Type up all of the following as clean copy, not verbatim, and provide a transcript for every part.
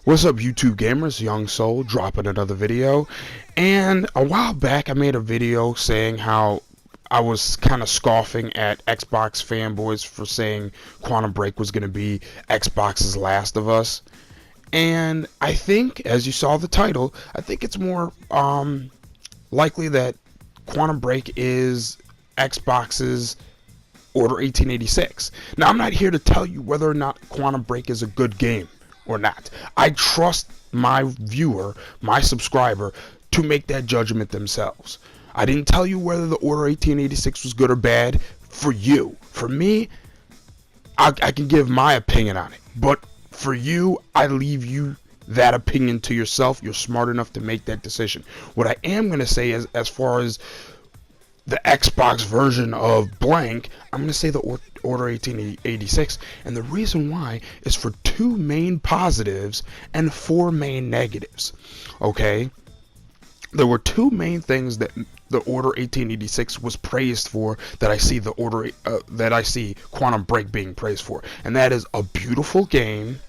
What's up, YouTube gamers? Young Soul dropping another video. And a while back I made a video saying how I was kind of scoffing at Xbox fanboys for saying Quantum Break was going to be Xbox's Last of Us. And I think, as you saw the title, I think it's more likely that Quantum Break is Xbox's Order 1886. Now, I'm not here to tell you whether or not Quantum Break is a good game or not. I trust my viewer, my subscriber, to make that judgment themselves. I didn't tell you whether the Order 1886 was good or bad for you. For me, I can give my opinion on it. But for you, I leave you that opinion to yourself. You're smart enough to make that decision. What I am going to say is, as far as the Xbox version of blank, I'm going to say the Order 1886, and the reason why is for 2 main positives and 4 main negatives. Okay, there were 2 main things that the Order 1886 was praised for that I see Quantum Break being praised for, and that is a beautiful game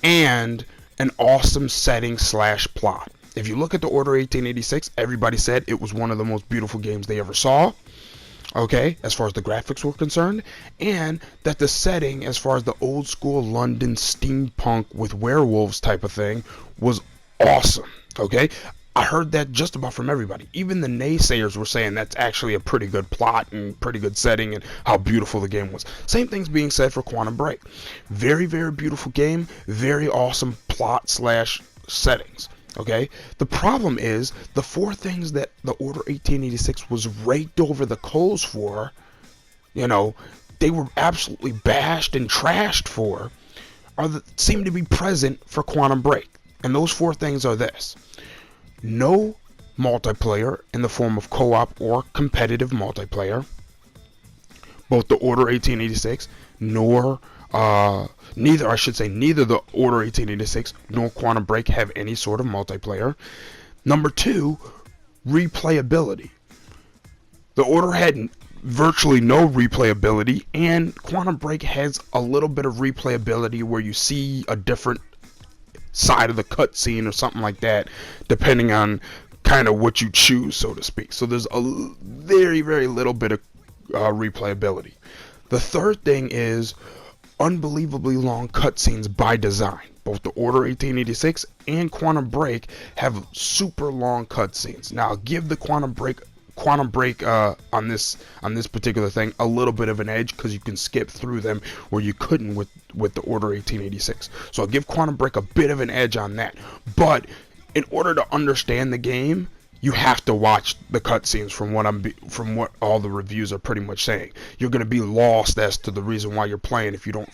and an awesome setting / plot. If you look at the Order 1886, everybody said it was one of the most beautiful games they ever saw, okay, as far as the graphics were concerned, and that the setting, as far as the old school London steampunk with werewolves type of thing, was awesome, okay? I heard that just about from everybody. Even the naysayers were saying that's actually a pretty good plot and pretty good setting and how beautiful the game was. Same thing's being said for Quantum Break. Very, very beautiful game, very awesome plot / settings. Okay, the problem is the 4 things that the Order 1886 was raked over the coals for, they were absolutely bashed and trashed for, seem to be present for Quantum Break. And those 4 things are this: no multiplayer in the form of co-op or competitive multiplayer. Both the Order 1886 neither the Order 1886 nor Quantum Break have any sort of multiplayer. Number 2, replayability. The Order had virtually no replayability, and Quantum Break has a little bit of replayability where you see a different side of the cutscene or something like that, depending on kind of what you choose, so to speak. So there's a very, very little bit of replayability. The third thing is unbelievably long cutscenes by design. Both the Order 1886 and Quantum Break have super long cutscenes. Now, I'll give the Quantum Break on this particular thing a little bit of an edge, because you can skip through them where you couldn't with the Order 1886. So I'll give Quantum Break a bit of an edge on that. But in order to understand the game, you have to watch the cutscenes. From what all the reviews are pretty much saying, you're going to be lost as to the reason why you're playing if you don't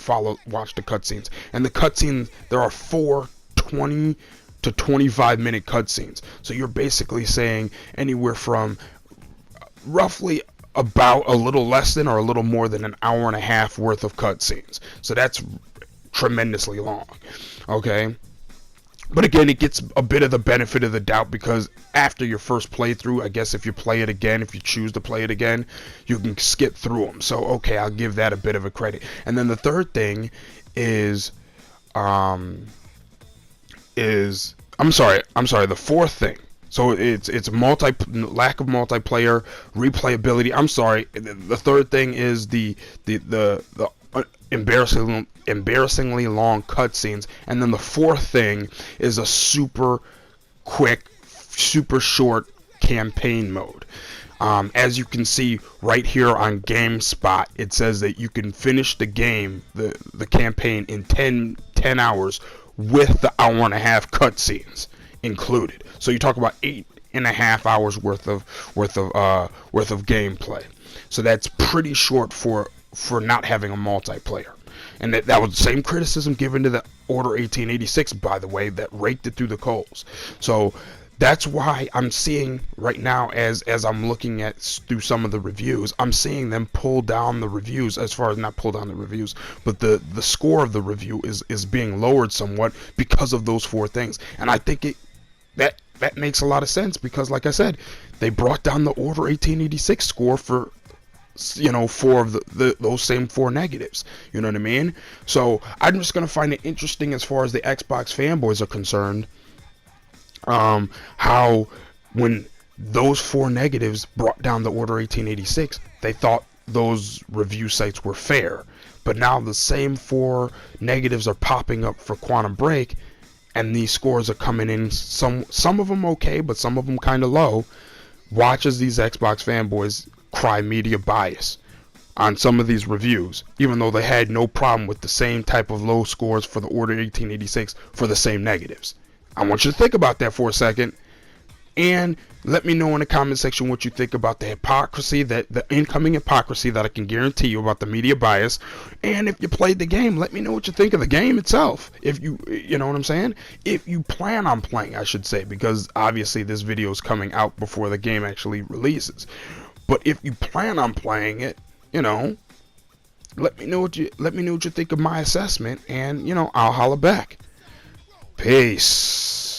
watch the cutscenes. And the cutscenes, there are 4 20 to 25 minute cutscenes. So you're basically saying anywhere from roughly about a little less than or a little more than an hour and a half worth of cutscenes. So that's tremendously long. Okay. But again, it gets a bit of the benefit of the doubt, because after your first playthrough, I guess if you play it again, if you choose to play it again, you can skip through them. So, okay, I'll give that a bit of a credit. And then the third thing is the fourth thing. So it's lack of multiplayer, replayability. I'm sorry. The third thing is the embarrassingly long cutscenes, and then the fourth thing is a super quick, super short campaign mode. As you can see right here on GameSpot, it says that you can finish the game, the campaign, in 10 hours with the hour and a half cutscenes included. So you talk about 8.5 hours worth of gameplay. So that's pretty short for not having a multiplayer. And that was the same criticism given to the Order 1886, by the way, that raked it through the coals. So that's why I'm seeing right now, as I'm looking at through some of the reviews, I'm seeing them pull down the reviews, as far as not pull down the reviews, but the score of the review is being lowered somewhat because of those 4 things. And I think that makes a lot of sense, because like I said, they brought down the Order 1886 score for four of those same four negatives. You know what I mean? So I'm just gonna find it interesting as far as the Xbox fanboys are concerned. How when those four negatives brought down the Order 1886, they thought those review sites were fair. But now the same four negatives are popping up for Quantum Break, and these scores are coming in, some of them okay, but some of them kind of low. Watch as these Xbox fanboys cry media bias on some of these reviews, even though they had no problem with the same type of low scores for the Order 1886 for the same negatives. I want you to think about that for a second, and let me know in the comment section what you think about the hypocrisy, the incoming hypocrisy that I can guarantee you about the media bias. And if you played the game, let me know what you think of the game itself. If you know what I'm saying? If you plan on playing, I should say, because obviously this video is coming out before the game actually releases. But if you plan on playing it, let me know what you think of my assessment, and I'll holla back. Peace.